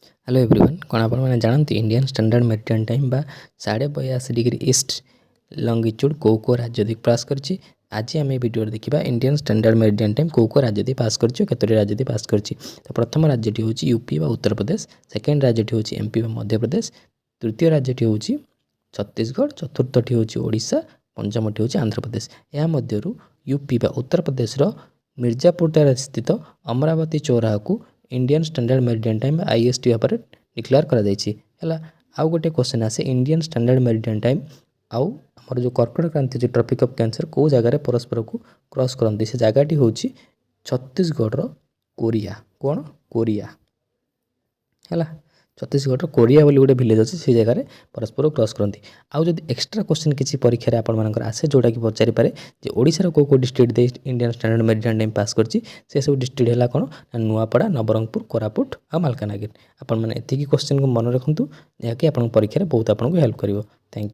Hello everyone कौन आप जानते इंडियन स्टैंडर्ड मेरिटाइम टाइम बा 82.5 डिग्री ईस्ट लंगिट्यूड को राज्य देख पास करछि। आज आम भिडियो देखा इंडियन स्टैंडर्ड मेरिटाइम टाइम को राज्य देख पास करछि केतोटी राज्य देख पास करछि। तो प्रथम राज्यटी हूँ यूपी व उत्तर प्रदेश, सेकेंड राज्यटी हूँ एमपी व मध्य प्रदेश, तृतीय राज्यटी हूँ छत्तीसगढ़, चतुर्थटी हूँ ओडिशा, पंचमटी हूँ आंध्र प्रदेश। या मध्यरु यूपी व उत्तर प्रदेश मिर्जापुर स्थित अमरावती चौराहा को Indian standard maritime time IST भाव में डिक्लेयर करा। आउ गोटे क्वेश्चन आसे इंडियन स्टैंडर्ड मेरिटाइम टाइम आउ आमर जो कर्कट क्रांति जो ट्रॉपिक ऑफ कैंसर को जगह परस्पर को क्रॉस करती से जगहटी हूँ छत्तीसगढ़ कोरिया। कौन कोरिया है छत्तीसगढ़ कोरिया बोली गोटे विलेज अच्छे से जगह परस्पर क्रॉस करती। आउ जब एक्सट्रा क्वेश्चन किसी परीक्षा आपर आसे जोटा कि पचारि पारे जे ओडिशार को डिस्ट्रिक्ट दे Indian standard maritime time pass करछि से सब डिस्ट्रिक्ट है कौन ना नुआपड़ा, नवरंगपुर, कोरापुट और मालकानगिरी। आपण मैंने एतिकी क्वेश्चन को मन रखु जहाँकि आप परीक्षा बहुत आपको हेल्प कर। Thank you.